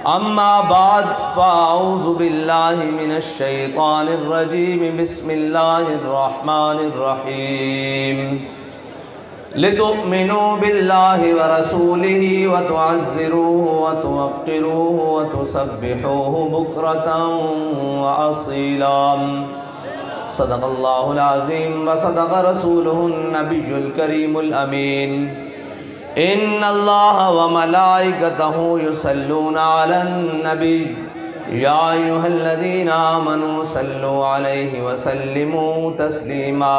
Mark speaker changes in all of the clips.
Speaker 1: اما بعد فاعوذ باللہ من الشیطان الرجیم بسم اللہ الرحمن الرحیم لتؤمنوا باللہ ورسولہ وتعزروہ وتوقروہ وتسبحوہ بکرۃ وأصیلا صدق اللہ العظیم وصدق رسولہ النبی الکریم الامین ان اللہ وملائکتہ یصلون علی النبی یا ایہا الذین آمنوا صلوا علیہ وسلموا تسلیما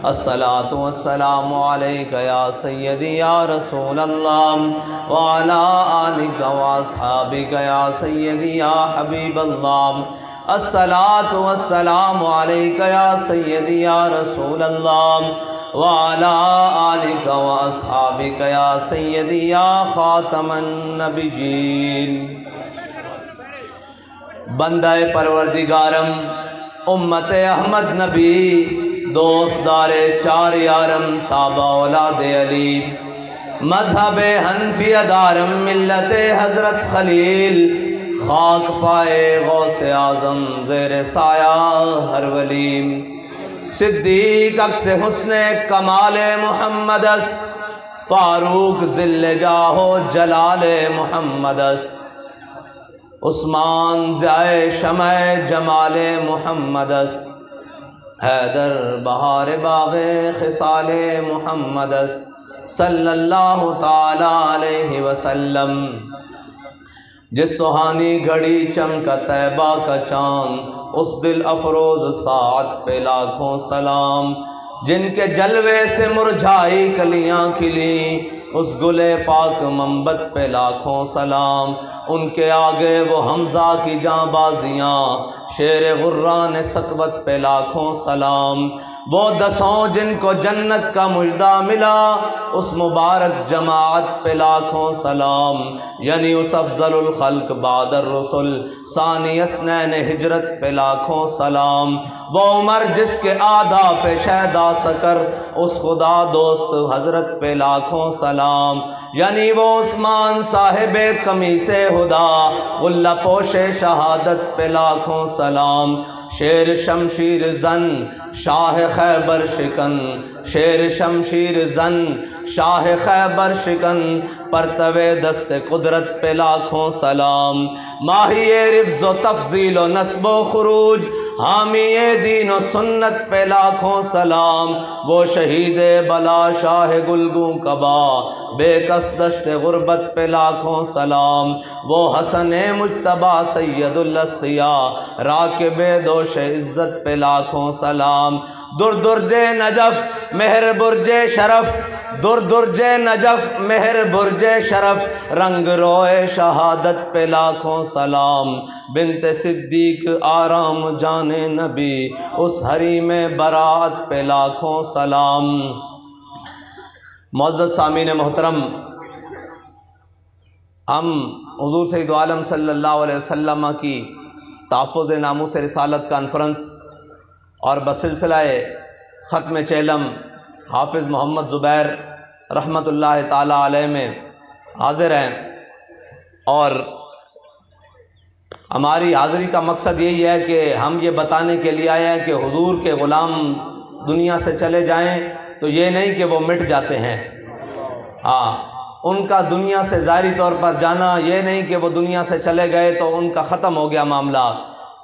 Speaker 1: الصلاۃ والسلام علیک یا سیدی یا رسول اللہ وعلی آلک واصحابک یا سیدی یا حبیب اللہ الصلاۃ والسلام علیک یا سیدی یا رسول اللہ وعلی آلک واصحابک یا سیدی یا خاتم النبیین بندہ پروردگارم امت احمد نبی دوست دار چار یارم تابع اولاد علی مذہب حنفی دارم ملت حضرت خلیل خاک پائے غوث اعظم زیر سایہ ہر ولی صدیق عکس حسن کمال محمد است فاروق ذل جاہ و جلال محمد است عثمان ضیاء شمع جمال محمد است حیدر بہار باغ خصال محمد است صلی اللہ تعالی علیہ وسلم جس سہانی گھڑی چمکا طیبہ کا چاند اس دل افروز ساعت پہ لاکھوں سلام جن کے جلوے سے مرجھائی کلیاں کھلی اس گل پاک منبت پہ لاکھوں سلام ان کے آگے وہ حمزہ کی جاں بازیاں شیر غران سطوت پہ لاکھوں سلام وہ دسوں جن کو جنت کا مجدہ ملا اس مبارک جماعت پہ لاکھوں سلام یعنی اس افضل الخلق بعد الرسل ثانی اثنین ہجرت پہ لاکھوں سلام وہ عمر جس کے آدھا پہ شہدا سکر اس خدا دوست حضرت پہ لاکھوں سلام یعنی وہ عثمان صاحب قمیص ہدا غلہ پوش شہادت پہ لاکھوں سلام شیر شمشیر زن شاہ خیبر شکن شیر شمشیر زن شاہ خیبر شکن پرتو دست قدرت پہ لاکھوں سلام ماہی رفظ و تفضیل و نسب و خروج حامی دین و سنت پہ لاکھوں سلام وہ شہید بلا شاہ گلگوں کبا بے کس دشت غربت پہ لاکھوں سلام وہ حسن مجتبی سید الاسقیاء راکب دوش عزت پہ لاکھوں سلام در درج نجف مہر برج شرف در درج نجف مہر برج شرف رنگ روئے شہادت پہ لاکھوں سلام بنت صدیق آرام جان نبی اس حریم برات پہ لاکھوں سلام معزز سامعین محترم ہم حضور سید عالم صلی اللہ علیہ وسلم کی تحفظ ناموس رسالت کانفرنس اور بسلسلہ ختم چیلم حافظ محمد زبیر رحمۃ اللہ تعالی علیہ میں حاضر ہیں اور ہماری حاضری کا مقصد یہی ہے کہ ہم یہ بتانے کے لیے آئے ہیں کہ حضور کے غلام دنیا سے چلے جائیں تو یہ نہیں کہ وہ مٹ جاتے ہیں ان کا دنیا سے ظاہری طور پر جانا یہ نہیں کہ وہ دنیا سے چلے گئے تو ان کا ختم ہو گیا معاملہ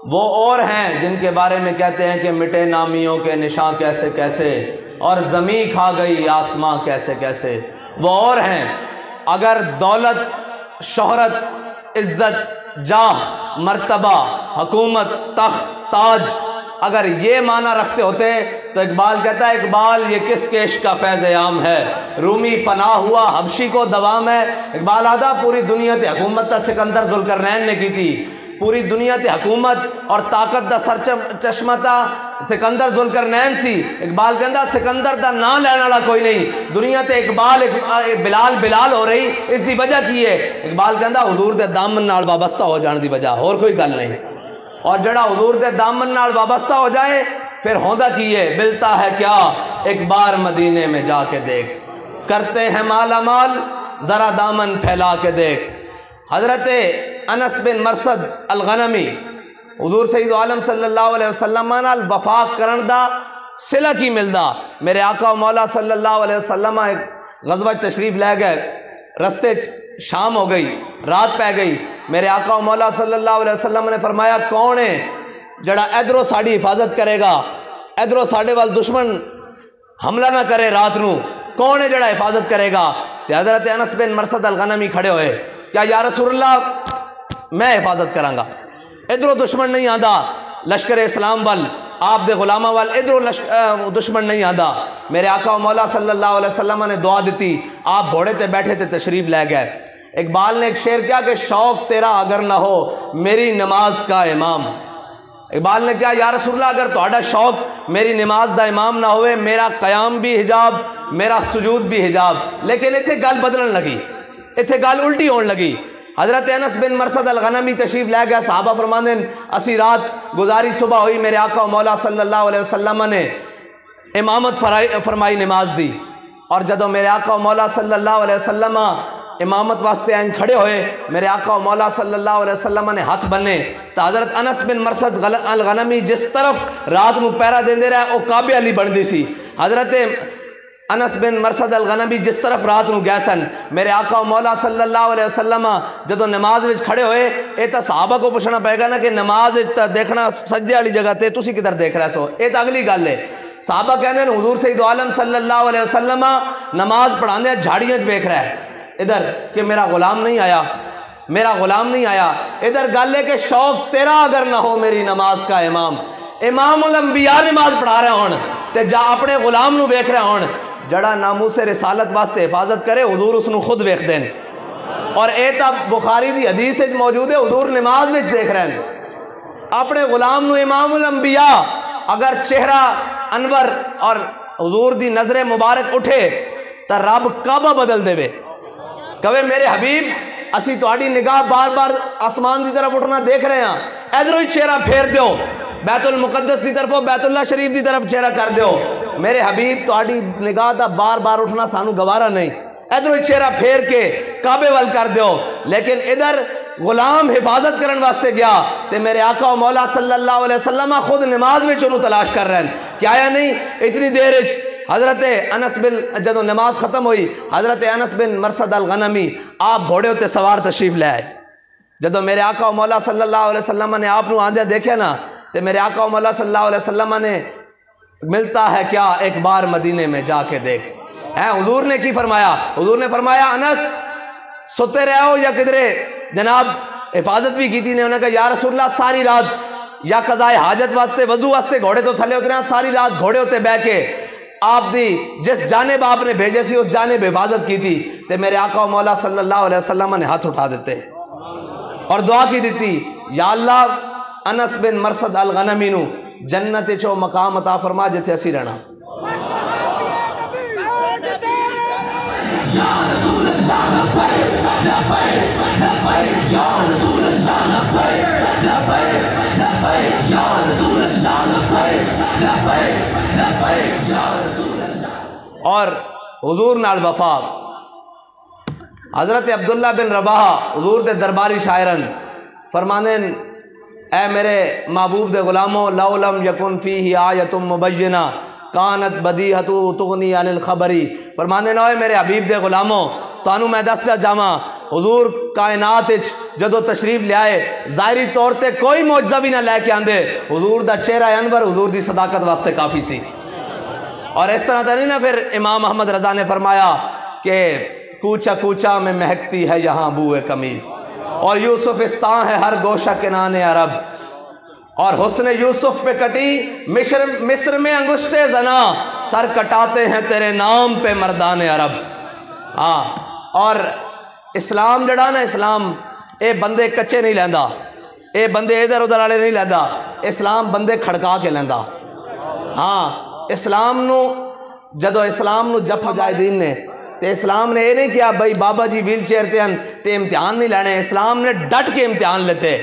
Speaker 1: وہ اور ہیں جن کے بارے میں کہتے ہیں کہ مٹے نامیوں کے نشاں کیسے کیسے اور زمیں کھا گئی آسماں کیسے کیسے وہ اور ہیں اگر دولت شہرت عزت جاہ مرتبہ حکومت تخت تاج اگر یہ معنی رکھتے ہوتے تو اقبال کہتا ہے اقبال یہ کس کے عشق کا فیض عام ہے رومی فنا ہوا حبشی کو دوام ہے اقبال آدھا پوری دنیا تے حکومت تا سکندر ذوالقرنین نے کی تھی پوری دنیا تے حکومت اور طاقت دا سر چشمہ تا سکندر ذوالقرنین سی اقبال کہندا سکندر دا نام لینے والا کوئی نہیں دنیا تے اقبال بلال ہو رہی اس دی وجہ کی ہے اقبال کہندا حضور دے دامن نال وابستہ ہو جان دی وجہ اور کوئی گل نہیں اور جڑا حضور دے دامن نال وابستہ ہو جائے پھر ہوندا کی ہے ملتا ہے کیا ایک بار مدینے میں جا کے دیکھ کرتے ہیں مالا مال ذرا دامن پھیلا کے دیکھ حضرت انس بن مرصد الغنمی حضور سید عالم صلی اللہ علیہ وسلم نال وفا کرن دا صلہ کی ملدا میرے آقا و مولا صلی اللہ علیہ وسلم ایک غزوہ تشریف لے گئے، رستے شام ہو گئی، رات پہ گئی، میرے آقا و مولا صلی اللہ علیہ وسلم نے فرمایا کون ہے جڑا ادھروں ساڑی حفاظت کرے گا، ادھروں ساڑے وال دشمن حملہ نہ کرے رات نو، کون ہے جڑا حفاظت کرے گا؟ تے حضرت انس بن مرصد الغنمی کھڑے ہوئے، کیا یا رسول اللہ میں حفاظت کراں گا، ادھروں دشمن نہیں آندا لشکر اسلام وال، آپ دے غلامہ وال ادھروں دشمن نہیں آندا۔ میرے آقا و مولا صلی اللہ علیہ وسلم نے دعا دیتی، آپ گھوڑے تے بیٹھے تے تشریف لے گئے۔ اقبال نے ایک شعر کیا کہ شوق تیرا اگر نہ ہو میری نماز کا امام، اقبال نے کیا یا رسول اللہ اگر تہاڈا شوق میری نماز دا امام نہ ہوئے، میرا قیام بھی حجاب، میرا سجود بھی حجاب۔ لیکن اتھے گل بدلن لگی، اتھے گل الٹی ہون لگی۔ حضرت انس بن مرصد الغنمی تشریف لے گیا، صحابہ فرماندے اسی رات گزاری، صبح ہوئی، میرے آقا و مولا صلی اللہ علیہ وسلم نے امامت فرمائی، نماز دی، اور جدو میرے آقا و مولا صلی اللہ علیہ وسلم امامت واسطے آئین کھڑے ہوئے، میرے آقا و مولا صلی اللہ علیہ وسلم نے ہاتھ بننے، تو حضرت انس بن مرصد الغنمی جس طرف رات نو پیرا دیندے رہے وہ کعبے علی بندی سی۔ حضرت انس بن مرصد الغنمی جس طرف رات نو گئے سن، میرے آقا و مولا صلی اللہ علیہ وسلم جدو نماز وچ کھڑے ہوئے، اے تا صحابہ کو پوچھنا پائے گا نا کہ نماز وچ دیکھنا سجدے والی جگہ تے تسی کدھر دیکھ رہے سو، اے تا اگلی گل ہے۔ صحابہ کہنے ہیں حضور سید عالم صلی اللہ علیہ وسلم نماز پڑھانے جھاڑیاں دیکھ رہا ہے ادھر کہ میرا غلام نہیں آیا، میرا غلام نہیں آیا۔ ادھر گل ہے کہ شوق تیرا اگر نہ ہو میری نماز کا امام، امام الانبیاء نماز پڑھا رہے ہون تے جا اپنے غلام نو ویکھ رہے ہون، جڑا ناموس رسالت واسطے حفاظت کرے حضور اس نو خود ویکھ دین۔ اور اے تا بخاری دی حدیث وچ موجود ہے، حضور نماز وچ دیکھ رہے ہیں اپنے غلام نو، امام الانبیاء۔ اگر چہرہ انور اور حضور دی نظر مبارک اٹھے تا رب کعبہ بدل دے وے، کہے میرے حبیب اسی تہاڈی نگاہ بار بار آسمان دی طرف اٹھنا دیکھ رہے ہیں، ادھروں ہی چہرہ پھیر دیو، بیت المقدس دی طرف، بیت اللہ شریف دی طرف چہرہ کر دیو۔ میرے حبیب تہاڈی نگاہ دا بار بار اٹھنا سانو گوارا نہیں، ادھروں ہی چہرہ پھیر کے کعبے وال کر دیو۔ لیکن ادھر غلام حفاظت کرن واسطے گیا تے میرے آقا و مولا صلی اللہ علیہ وسلم خود نماز وچ انہوں تلاش کر رہے ہیں کہ آیا نہیں اتنی دیر وچ۔ حضرت انس بن جدو نماز ختم ہوئی، حضرت انس بن مرصد الغنمی آپ گھوڑے ہوتے سوار تشریف لے آئے۔ جدو میرے آقا و مولا صلی اللہ علیہ وسلم نے آپ نو آندیا دیکھے نا تے میرے آقا و مولا صلی اللہ علیہ وسلم نے ملتا ہے کیا ایک بار مدینے میں جا کے دیکھ۔ حضور نے کی فرمایا؟ حضور نے فرمایا انس سوتے رہے ہو یا کدرے جناب حفاظت بھی کی تھی نے؟ انہوں نے کہا یا رسول اللہ ساری رات یا قضائے حاجت واسطے وضو واسطے گھوڑے تو تھلے اترے ہیں، ساری رات گھوڑے ہوتے بہ کے آپ دی جس جانب آپ نے بھیجے سی اس جانب حفاظت کی تھی تے میرے آقا و مولا صلی اللہ علیہ وسلم نے ہاتھ اٹھا دیتے اور دعا کی دیتی، یا اللہ انس بن مرصد الغنمی نو جنت چو مقام عطا فرما جتے اسی رہنا۔ یا رسول اللہ لبیک لبیک لبیک، یا رسول اللہ لبیک لبیک لبیک، یا رسول اللہ لبیک لبیک لبیک، یا رسول اللہ۔ اور حضور نال وفا، حضرت عبداللہ بن رواحہ حضور دے درباری شاعرن فرمانے اے میرے محبوب دے غلاموں، لو لم یکن فیہ آیۃ مبینہ کانت بدیہۃ تغنی عن الخبری، فرمانے نہ ہوئے میرے حبیب دے غلاموں تانوں میں دس جاواں حضور کائنات جدو تشریف لے آئے ظاہری طور تے کوئی معجزہ بھی نہ لے کے آندے، حضور دا چہرہ انور حضور دی صداقت واسطے کافی سی۔ اور اس طرح نہیں نا پھر امام احمد رضا نے فرمایا کہ کوچا کوچا میں مہکتی ہے یہاں بوئے قمیص، اور یوسف استاں ہے ہر گوشہ کنان عرب، اور حسن یوسف پہ کٹی مصر میں انگشتے زنا، سر کٹاتے ہیں تیرے نام پہ مردان عرب۔ اور اسلام جڑا نا، اسلام اے بندے کچے نہیں لیندا، اے بندے ادھر ادھر والے نہیں لیندا، اسلام بندے کھڑکا کے لیندا۔ اسلام نو جدو اسلام نو جپ مجاہدین نے تے اسلام نے یہ نہیں کیا بھائی بابا جی ویل چیئر تے ہیں تے امتحان نہیں لینے، اسلام نے ڈٹ کے امتحان لیتے،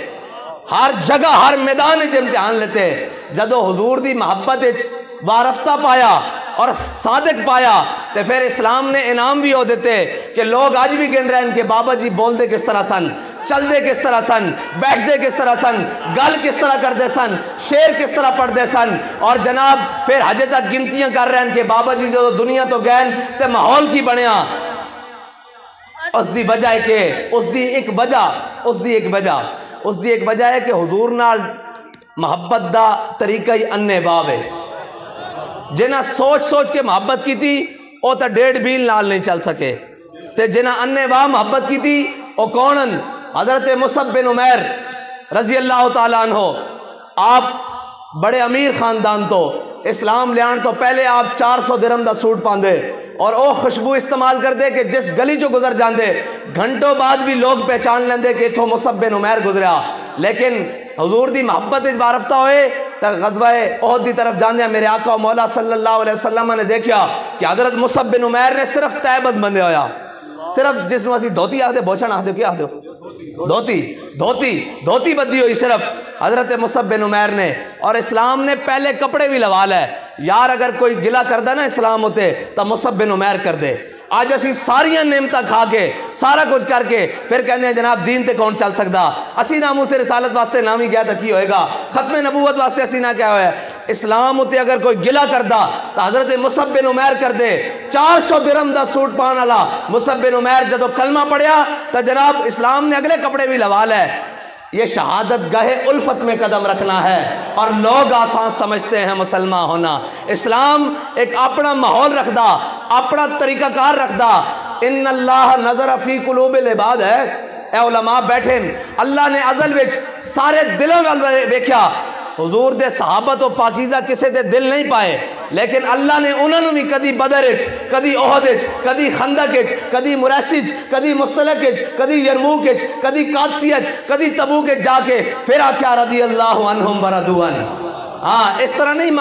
Speaker 1: ہر جگہ ہر میدان وچ امتحان لیتے۔ جدو حضور دی محبت وارفتہ پایا اور صادق پایا تے پھر اسلام نے انعام بھی ہو دیتے کہ لوگ آج بھی گن رہے ہیں کہ بابا جی بول دے کس طرح سن چل دے کس طرح سن، بیٹھ دے کس طرح سن، گل کس طرح کر دے سن، شیر کس طرح پڑھ دے سن. اور جناب پھر ہجے تک گنتیاں کر رہے ہیں کہ بابا جی جو دنیا تو گئے تے ماحول کی بنیا. اس دی وجہ ہے کہ اس دی ایک وجہ ہے کہ حضور نال محبت دا طریقہ ہی انے واہ ہے. جنہ سوچ کے محبت کی تھی وہ تو 1.5 میل نال نہیں چل سکے، تے جنہ انے واہ محبت کی تھی وہ کونن؟ حضرت مصعب بن عمیر رضی اللہ تعالیٰ عنہ. آپ بڑے امیر خاندان تو اسلام لیان تو پہلے آپ 400 درہم دا سوٹ پاندے اور او خوشبو استعمال کر دے کہ جس گلی چو گزر جاندے گھنٹوں بعد بھی لوگ پہچان لیندے کہ اتھو مصعب بن عمیر گزریا. لیکن حضور دی محبت وارفتہ ہوئے تو غزوہ احد دی طرف جاندے ہیں. میرے آقا و مولا صلی اللہ علیہ وسلم نے دیکھیا کہ حضرت مصعب بن عمیر نے صرف تیبت بندے ہویا، صرف جس نو اسی دھوتی آخ دے بوچھن آخ دے کیا آخ دے دھوتی بدی ہوئی صرف حضرت مصعب بن عمیر نے. اور اسلام نے پہلے کپڑے بھی لوا لے یار، اگر کوئی گلہ کردہ نا اسلام ہوتے تو مصعب بن عمیر کر دے. آج اسی ساریاں نعمتاں کھا کے سارا کچھ کر کے پھر کہنے ہیں جناب دین تے کون چل سکتا. اسی ناموں سے رسالت واسطے نام ہی گیا تو کی ہوئے گا، ختم نبوت واسطے اسی نہ کیا ہوئے. اسلام ہوتے اگر کوئی گلہ کردہ تو حضرت مصعب بن عمیر کر دے. 400 درہم دا سوٹ پان والا مصعب بن عمیر جدو کلمہ پڑھیا تو جناب اسلام نے اگلے کپڑے بھی لوا لے. یہ شہادت گاہ الفت میں قدم رکھنا ہے اور لوگ آسان سمجھتے ہیں مسلمان ہونا. اسلام ایک اپنا ماحول رکھدا، اپنا طریقہ کار رکھدا. ان اللہ نظر فی قلوب العباد ہے. اے علماء بیٹھیں، اللہ نے ازل وچ سارے دلوں میں ویکھیا. حضور دے صحابہ تو پاکیزہ کسے دے دل نہیں پائے، لیکن اللہ نے انہوں نے بھی کدی بدر اچ، کدی احد اچ، کدی خندق اچ، کدی مریسی اچ، کدی مستلق اچ، کدی یرموک اچ، کدی قادسی اچ، کدی تبوک اچ جا کے پھر آکھیا رضی اللہ عنہم ورضوا عنہ. ہاں اس طرح نہیں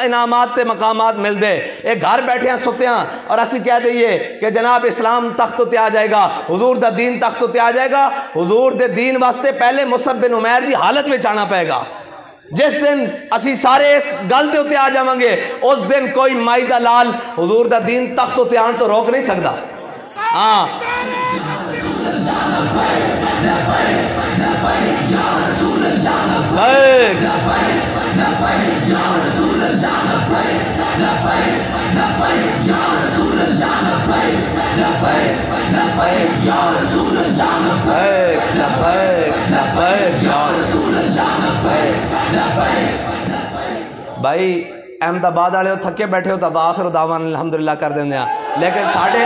Speaker 1: انعامات تے مقامات مل دے. ایک گھر بیٹھے ہیں ستے ہیں اور اسی کہہ دئیے کہ جناب اسلام تخت تے آ جائے گا، حضور دا دین تخت تے آ جائے گا. حضور دے دین واسطے پہلے مصعب بن عمیر دی حالت میں آنا پائے گا. جس دن اسی سارے اس گل دے اتے آ جاؤں گے اس دن کوئی مائی دا لال حضور دا دین تخت اتے آن تو روک نہیں سکتا. ہاں بھائی احمد آباد والے ہو تھکے بیٹھے ہو تو آخر دعوان الحمدللہ کر دیں ہیں، لیکن ساڑھے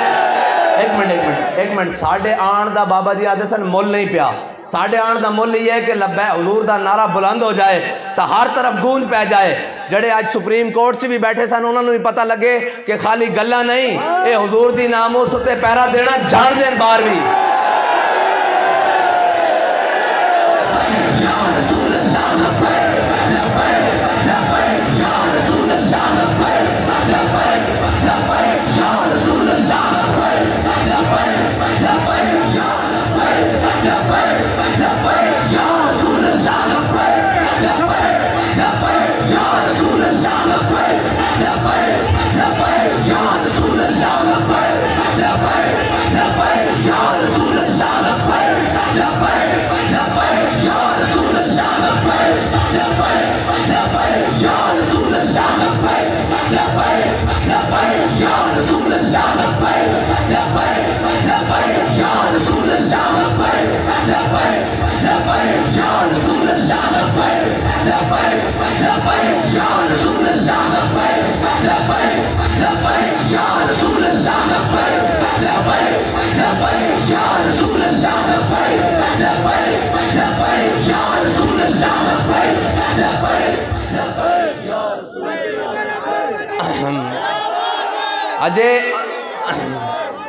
Speaker 1: ایک منٹ ساڑھے آن دا بابا جی آدھے سن مول نہیں پیا. ساڑھے آن دا مول یہ ہے کہ لبے حضور دا نعرہ بلند ہو جائے تو ہر طرف گونج پہ جائے. جڑے آج سپریم کورٹ چ بھی بیٹھے سن انہوں نے بھی پتہ لگے کہ خالی گلہ نہیں، اے حضور دی ناموس تے پیرا دینا جان دین بار بھی.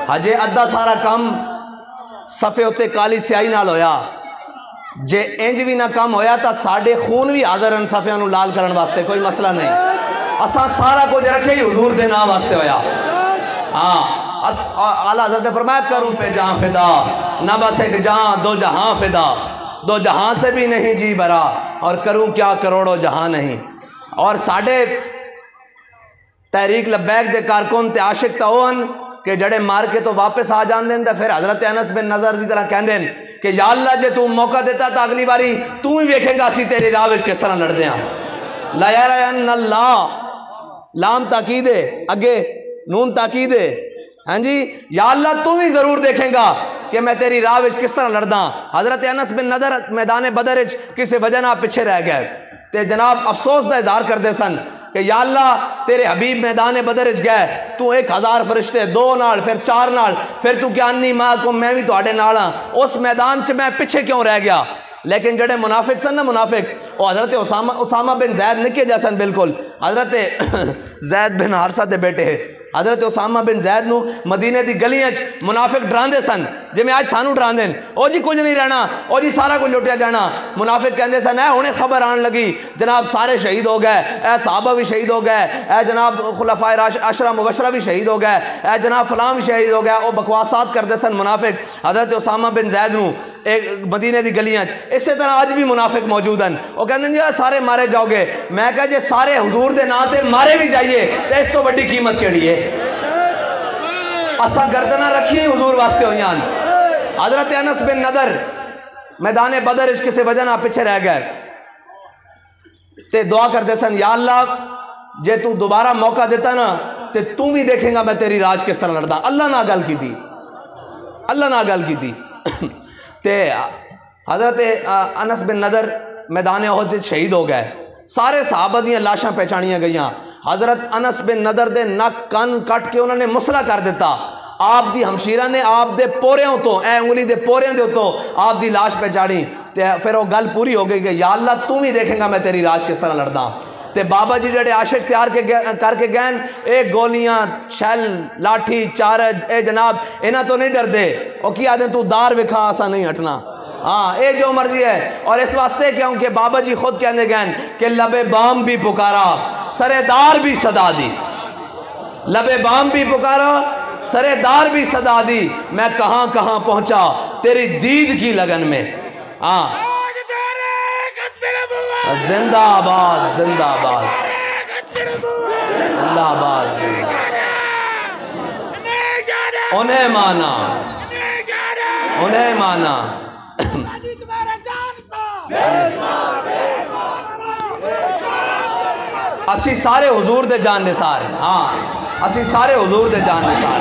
Speaker 1: ہجے ادھا سارا کم صفے ہوتے کالی سیاہی نال ہویا. جے انج بھی نہ کم ہویا تا ساڑھے خون بھی حاضر ان صفیاں نو لال کرن واسطے کوئی مسئلہ نہیں. اساں سارا کچھ رکھے ہی حضور دے نام واسطے ہویا. اعلیٰ حضرت نے فرمایا کروں پہ جہاں فدا نہ بس ایک جہاں دو جہاں فدا، دو جہاں سے بھی نہیں جی برا اور کروں کیا کروڑوں جہاں نہیں. اور ساڑھے تحریک لبیک دے کارکن تے عاشق تاون کہ جڑے مار کے تو واپس آ جان دیں تے پھر حضرت انس بن نضر دی طرح کہندے کہ یا اللہ جے تو موقع دیتا تا اگلی باری تو ہی ویکھے گا اسی تیری راہ وچ کس طرح لڑدے ہاں. لا یرین اللہ لام تاکید ہے اگے نون تاکید ہے. ہاں جی یا اللہ تو بھی ضرور دیکھیں گا کہ میں تیری راہ وچ کس طرح لڑدا. حضرت انس بن نضر میدان بدر وچ کسی وجہ نہ پیچھے رہ گئے تے جناب افسوس دا اظہار کردے سن کہ یا اللہ تیرے حبیب میدان بدر وچ گئے تو 1000 فرشتے 2 نال پھر 4 نال پھر تو کیا انی ماں کو میں بھی تواڈے نال ہاں اس میدان چ میں پیچھے کیوں رہ گیا. لیکن جڑے منافق سن نا منافق وہ حضرت اسامہ بن زید نکے جیسن بالکل حضرت زید بن حارثہ دے بیٹے حضرت اسامہ بن زید نو مدینے دی گلیاں منافق ڈراندے سن جی میں آج سانو ڈراندے او جی کچھ نہیں رہنا او جی سارا کچھ لٹیا جانا. منافق کہندے سن اے ہنے خبر آن لگی جناب سارے شہید ہو گئے اے صحابہ بھی شہید ہو گئے اے جناب خلفائے عشرہ مبشرہ بھی شہید ہو گئے اے جناب فلاں بھی شہید ہو گیا. او بکواسات کردے سن منافق حضرت اسامہ بن زید نو ایک مدینے دی گلیاں. اسی طرح آج بھی منافق موجود ہیں وہ کہتے ہیں جی سارے مارے جاؤ گے. میں کہا جی سارے حضور دے نا تے مارے بھی جائیے تو اس تو بڑی قیمت کیڑی ہے. اساں گردنہ رکھی حضور واسطے ہوئی ہیں. حضرت انس بن نضر میدان بدر اس کسی وجہ نہ پیچھے رہ گئے تے دعا کردے سن یا اللہ جے تو دوبارہ موقع دیتا نا تے تو بھی دیکھیں گا میں تیری راج کس طرح لڑدا. اللہ نہ گل کی تھی اللہ نہ گل کی تھی تے حضرت انس بن نضر میدان احد شہید ہو گئے. سارے صحابہ دیاں لاشاں پہچانیاں گئیاں. حضرت انس بن نضر دے نک کن کٹ کے انہوں نے مسئلہ کر دیتا. آپ دی ہمشیرہ نے آپ دے پوریاں تو اے انگلی دے پوریاں دے تو آپ دی لاش پہچانی. پھر وہ گل پوری ہو گئی کہ یا اللہ تو بھی دیکھیں گا میں تیری راج کس طرح لڑدا. تے بابا جی جڑے عاشق تیار کر کے گئن ایک گولیاں شیل لاٹھی چارج اے جناب انہاں تو نہیں ڈر دے. وہ کی آدھیں تو دار وکھا آسا نہیں ہٹنا ہاں اے جو مرضی ہے. اور اس واسطے کیوں کہ بابا جی خود کہنے گئن کہ لب بام بھی پکارا سرے دار بھی صدا دی. لب بام بھی پکارا سرے دار بھی صدا دی. میں کہاں کہاں پہنچا تیری دید کی لگن میں. ہاں زندہ آباد زندہ آباد زندہ آباد. انہیں مانا انہیں مانا اسی سارے حضور دے جان نثار. ہاں اسی سارے حضور دے جان نثار.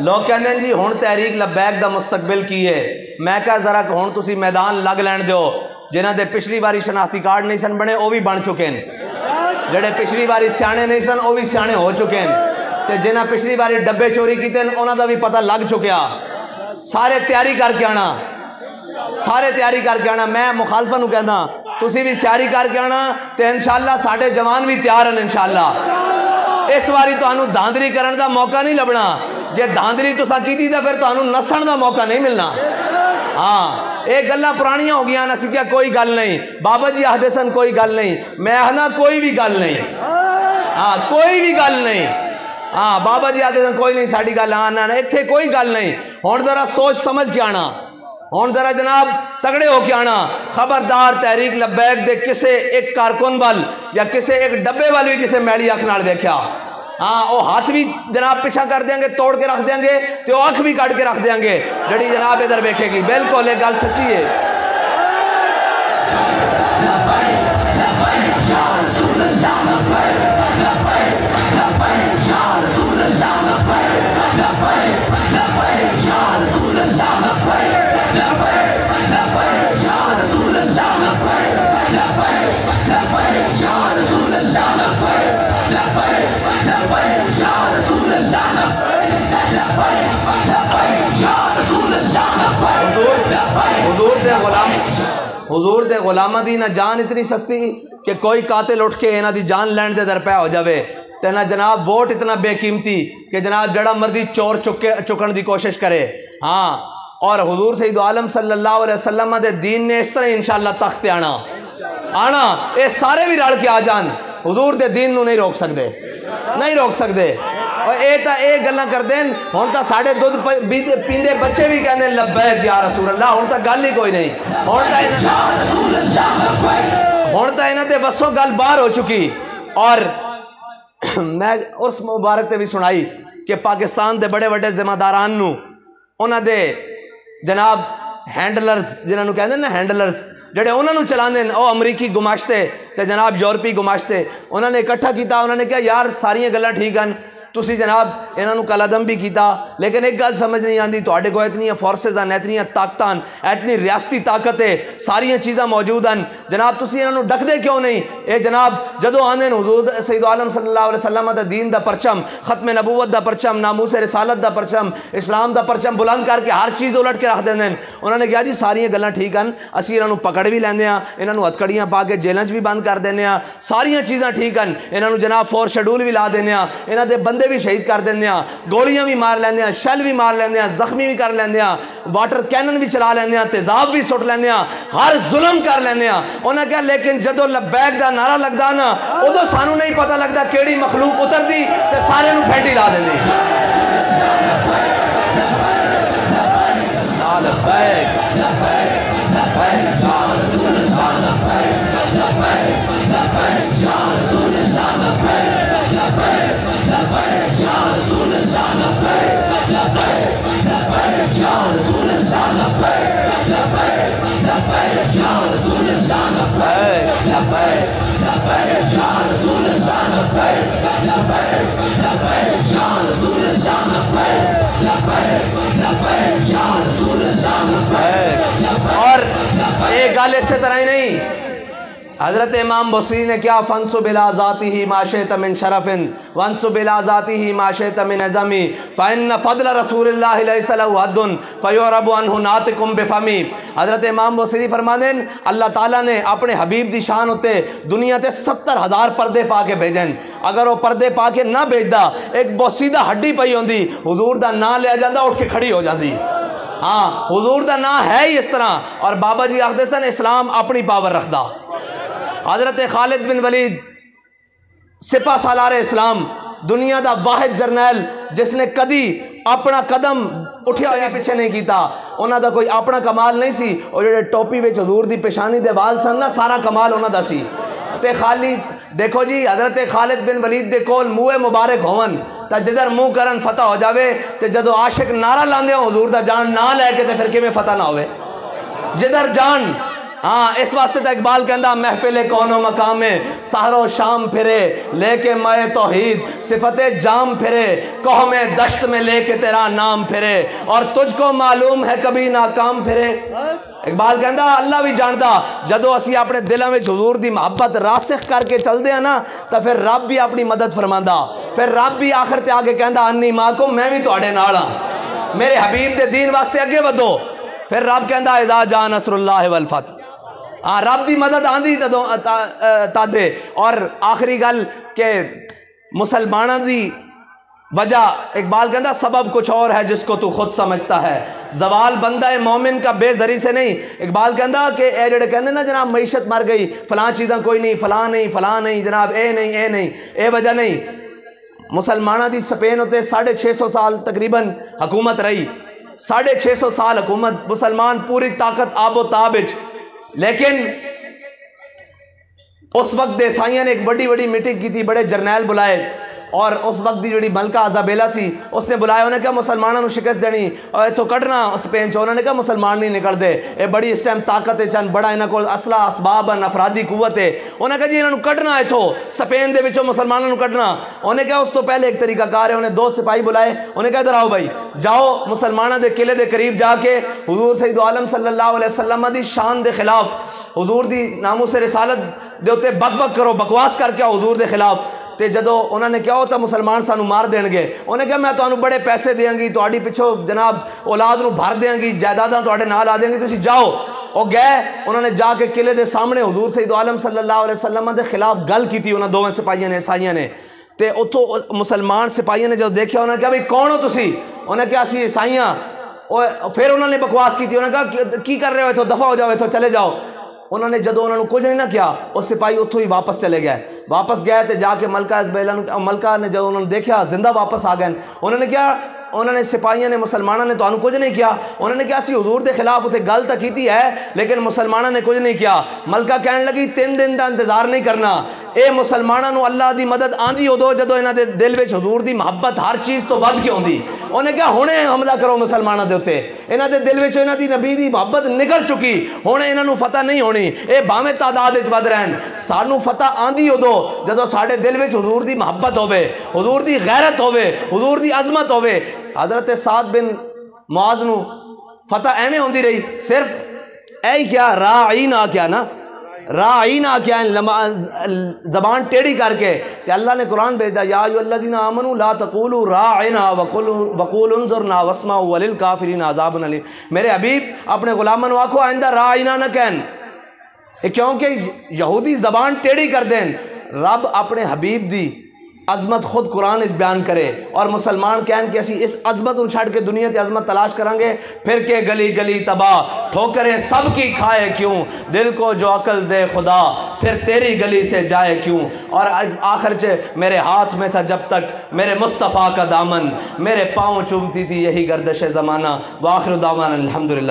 Speaker 1: لوگ کہتے ہیں جی ہون تحریک لبیک دا مستقبل کی ہے. میں کہا ذرا ہون تسی میدان لگ لین دیو. جنہ دے پچھلی باری شناختی کارڈ نہیں سن بنے وہ بھی بن چکے ہیں. جڑے پچھلی باری سیانے نہیں سن وہ بھی سیانے ہو چکے ہیں. تے جنہ پچھلی باری ڈبے چوری کیتے ہیں انہوں دا بھی پتہ لگ چکیا. سارے تیاری کر کے آنا سارے تیاری کر کے آنا. میں مخالفہ نو کہنا تسی بھی تیاری کر کے آنا تے انشاءاللہ ساڑھے جوان بھی تیار ہیں انشاءاللہ. اس باری تو انہوں دھاندری کرن دا موقع نہیں لبنا. جے دھاندری تو ساکی دی دا پھر تو انہوں نسن دا موقع نہیں ملنا. ہاں ایک گلہ پرانیاں ہو گیا نا سکیا کوئی گل نہیں. بابا جی آہدے سن کوئی گل نہیں. میں آہنا کوئی بھی گل نہیں. ہاں کوئی بھی گل نہیں. ہاں بابا جی آہدے سن کوئی نہیں ساڑھی گل آنا اتھے کوئی گل نہیں. ہون ذرا سوچ سمجھ کے آنا. ہون ذرا جناب تگڑے ہو کے آنا. خبردار تحریک لبیک دے کسے ایک کارکن وال یا کسے ایک ڈبے وال بھی کسے میڑی اکھ نال دیکھیا ہاں وہ ہاتھ بھی جناب پیچھا کر دیں گے توڑ کے رکھ دیں گے تو آنکھ بھی کاٹ کے رکھ دیں گے. جڑی جناب ادھر دیکھے گی بالکل ایک گل سچی ہے. حضور دے غلاماں دی نہ جان اتنی سستی کہ کوئی قاتل اٹھ کے انہاں دی جان لین دے درپے ہو جاوے، تے نہ جناب ووٹ اتنا بے قیمتی کہ جناب جڑا مرضی چور چکن دی کوشش کرے۔ ہاں، اور حضور سید عالم صلی اللہ علیہ وسلم دے دین نے اس طرح انشاءاللہ تخت آنا اے سارے بھی رل کے آ جان، حضور دے دین نو نہیں روک سکتے، نہیں روک سکتے۔ اور اے گلاں کر دین ہن تاں ساڈے دودھ پیندے بچے بھی کہندے لبیک یا رسول اللہ، ہن تاں گل ہی کوئی نہیں، ہن تاں انہاں دے بسوں گل باہر ہو چکی۔ اور میں اس مبارک تے بھی سنائی کہ پاکستان دے بڑے بڑے ذمہ داران نو انہاں دے جناب ہینڈلرز جنہاں نو کہندے نا ہینڈلرز جڑے انہاں نو چلاندے او امریکی گماشتے تے جناب یورپی گماشتے، انہاں نے اکٹھا کیتا، انہاں نے کہا یار ساریاں گلاں ٹھیک ہیں، تسی جناب انہاں نو کل عدم بھی کیتا، لیکن ایک گل سمجھ نہیں آندی تواڈے کو اتنی فورسز ہیں، اتنی طاقتاں، اتنی ریاستی طاقت ہے، ساریاں چیزاں موجود ہیں، جناب تسی انہاں نو ڈکدے کیوں نہیں؟ اے جناب جدو آندے حضور سید عالم صلی اللہ علیہ وسلم دا دین دا پرچم، ختم نبوت دا پرچم، ناموس رسالت دا پرچم، اسلام دا پرچم بلند کر کے ہر چیز الٹ کے رکھ دیندے، انہوں نے کہا جی ساریاں گلاں ٹھیک ہیں، اسی انہاں نو پکڑ بھی لیندے ہاں، انہاں نو ہتھکڑیاں پا کے جیلاں بھی بند کر دینے ہاں، ساریاں چیزاں ٹھیک ہیں، انہاں نو جناب فور شیڈول بھی لا دینے ہاں، انہاں دے بندے بھی شہید کر دینے ہاں، گولیاں بھی مار لیندے ہاں، شل بھی مار لیندے ہاں، زخمی بھی کر لیندے ہاں، واٹر کینن بھی چلا لیندے ہاں، تیزاب بھی سٹ لیندے ہاں، ہر ظلم کر لیندے ہاں۔ انہاں کہا لیکن جدو لبیک دا نعرہ لگدا نا ادو سانو نہیں پتہ لگدا کیڑی مخلوق اتر دی تے سارے نو پھینٹی لا دیندی۔ لبیک لبیک لبیک یا رسول اللہ، لبیک لبیک لبیک یا رسول اللہ، لبیک لبیک لبیک یا رسول اللہ، لبیک لبیک لبیک یا رسول اللہ، لبیک لبیک لبیک یا رسول اللہ، لبیک لبیک لبیک یا رسول اللہ، لبیک لبیک لبیک یا رسول اللہ، لبیک لبیک لبیک یا رسول اللہ، لبیک۔ اور ایک گل اسی طرح ہی نہیں، حضرت امام بصری نے کیا فَانْصُبْ إِلَىٰ ذَاتِهِ مَا شِئْتَ مِنْ شَرَفٍ وَانْصُبْ إِلَىٰ ذَاتِهِ مَا شِئْتَ مِنْ عِظَمٍ فَإِنَّ فَضْلَ رَسُولِ اللَّهِ لَيْسَ لَهُ حَدٌّ فَيُعْرَبُ عَنْهُ نَاطِقٌ بِفَمِهِ۔ حضرت امام بصری فرماتے ہیں اللہ تعالیٰ نے اپنے حبیب دی شان ہوتے دنیا تے 70,000 پردے پا کے بھیجن، اگر وہ پردے پا کے نہ بھیجدا ایک بوسیدہ ہڈی پئی ہوندی حضور دا نام لے جاندا اٹھ کے کھڑی ہو جاندی۔ ہاں حضور دا نام ہے ہی اس طرح، اور بابا جی آخدے سن اسلام اپنی پاور رکھدا۔ حضرت خالد بن ولید سپہ سالار اسلام، دنیا دا واحد جرنیل جس نے کدی اپنا قدم اٹھیا ہویا پیچھے نہیں کیتا، انہاں دا کوئی اپنا کمال نہیں سی، اور جڑے ٹوپی وچ حضور دی پیشانی دے وال سن نا سارا کمال انہاں دا سی۔ تے خالی دیکھو جی حضرت خالد بن ولید دے کول منہ مبارک ہون تا جدھر منہ کرن فتح ہو جاوے، تے جدو عاشق نعرہ لاندے ہو حضور دا جان نہ لے کے تے پھر کیویں فتح نہ ہوئے جدھر جان۔ ہاں اس واسطے تا اقبال کہندا محفل کون و مقام میں سحر و شام پھرے لے کے مائے توحید صفت جام پھرے، کوہ میں دشت میں لے کے تیرا نام پھرے، اور تجھ کو معلوم ہے کبھی ناکام پھرے۔ اقبال کہندا اللہ بھی جاندا جدو اسی اپنے دلاں وچ حضور دی محبت راسخ کر کے چل دے ہیں نا تا پھر رب بھی اپنی مدد فرماندا، پھر رب بھی آخر تے آگے کہندا انی معکم میں بھی تواڈے نال ہاں، میرے حبیب دے دین واسطے اگے ودو۔ پھر رب کہندا اذا جاء نصر اللہ والفتح، ہاں رب دی مدد آندی تادے۔ اور آخری گل کہ مسلمانہ دی وجہ اقبال کہندا سبب کچھ اور ہے جس کو تو خود سمجھتا ہے، زوال بندہ مومن کا بے ذری سے نہیں۔ اقبال کہندا کہ اے جڑے کہندے نا جناب معیشت مر گئی، فلاں چیزاں کوئی نہیں، فلاں نہیں، فلاں نہیں، جناب اے نہیں، اے نہیں، اے وجہ نہیں۔ مسلمانہ دی سپین ہوتے 650 سال تقریباً حکومت رہی، 650 سال حکومت، مسلمان پوری طاقت آب و تاب وچ، لیکن اس وقت دے سائیاں نے ایک بڑی بڑی میٹنگ کی تھی، بڑے جرنیل بلائے، اور اس وقت دی جڑی ملکہ ازابیلا سی اس نے بلایا، انہوں نے کہا مسلمانوں نے شکست دینی اور اتو کٹنا اسپین چو، انہوں نے کہا مسلمان نہیں نکل دے، اے بڑی اس ٹائم طاقت ہے، چند بڑا انہوں کو اسلحہ اسباب افرادی قوت ہے، انہوں نے کہا جی انہوں نے کٹنا اتو سپین دے بچوں مسلمانوں نے کٹنا۔ انہوں نے کہا اس تو پہلے ایک طریقہ کار ہے، انہوں نے 2 سپاہی بلائے، انہوں نے کہا ادھر آؤ بھائی، جاؤ مسلمانوں دے قلعے دے قریب جا کے حضور سید عالم صلی اللہ علیہ وسلم دی شان دے خلاف، حضور دی ناموس رسالت دے ہوتے بک بک کرو، بکواس کر کے حضور دے خلاف۔ تے جدو انہوں نے کیا ہوتا مسلمان سانو مار دیں گے، انہوں نے کہا میں تو بڑے پیسے دیاں گی، تو آڑی پچھو جناب اولاد نو بھر دیاں گی، جائیداداں تو آڑے نال آ دیں گی، تسی جاؤ۔ وہ گئے انہوں نے جا کے قلعے دے سامنے حضور سید عالم صلی اللہ علیہ وسلم دے خلاف گل کی تھی انہوں دوویں سپاہیاں نے عیسائیاں نے تے اتھوں مسلمان سپاہیاں نے جب دیکھا انہوں نے کہا بھئی کون ہو تسی؟ انہوں نے کہا اسی عیسائیاں. پھر انہوں نے بکواس کی تھی انہوں نے کہا کی کر رہے ہو اتھوں دفع ہو جاؤ اتھوں چلے جاؤ. انہوں نے جدو انہوں نے کچھ نہیں نہ کیا اس سپاہی اتھوں ہی واپس چلے گئے. واپس گئے تے جا کے ملکہ ازبیلہ ملکہ نے جب انہوں نے دیکھا زندہ واپس آ گئے انہوں نے کیا انہوں نے سپاہیاں نے مسلمانوں نے تو انہوں کچھ نہیں کیا. انہوں نے کہا اسی حضور دے خلاف اتنے گل تو کیتی ہے لیکن مسلمانوں نے کچھ نہیں کیا. ملکہ کہنے لگی 3 دن دا انتظار نہیں کرنا. اے مسلمانوں اللہ دی مدد آندی ادو جدو انہاں دے دل وچ حضور دی محبت ہر چیز تو ود کے ہوندی. انہوں نے کہا ہونے حملہ کرو مسلمانوں دے اوتے. انہاں دے دل وچ انہاں دی نبی دی محبت نکل چکی. ہونے انہاں نو فتح نہیں ہونی. اے بھاویں تعداد وچ ود رہن سانو فتح آندی ادو جدو ساڈے دل وچ حضور دی محبت ہوے حضور دی غیرت ہوے حضور دی عظمت ہوے. حضرت سعد بن معاذ نو فتح ایویں ہوندی رہی صرف اے کیا راعین آ کیا نا راعین آ کیا زبان ٹیڑھی کر کے کہ اللہ نے قرآن بھیجا یا ایھا الذین آمنوا لا تقولوا راعنا وقولوا انظرنا واسمعوا وللکافرین عذاب الیم. میرے حبیب اپنے غلاموں کو آکھو آئندہ راعینا نہ کہن کیونکہ یہودی زبان ٹیڑھی کر دیں. رب اپنے حبیب دی عظمت خود قرآن بیان کرے اور مسلمان کہن کہ اسی اس عظمت ان چھڑ کے دنیا تی عظمت تلاش کریں گے. پھر کے گلی گلی تباہ ٹھوکریں سب کی کھائے کیوں دل کو جو عقل دے خدا پھر تیری گلی سے جائے کیوں. اور آخر میرے ہاتھ میں تھا جب تک میرے مصطفیٰ کا دامن میرے پاؤں چومتی تھی یہی گردش زمانہ. وآخر دعوانا الحمدللہ.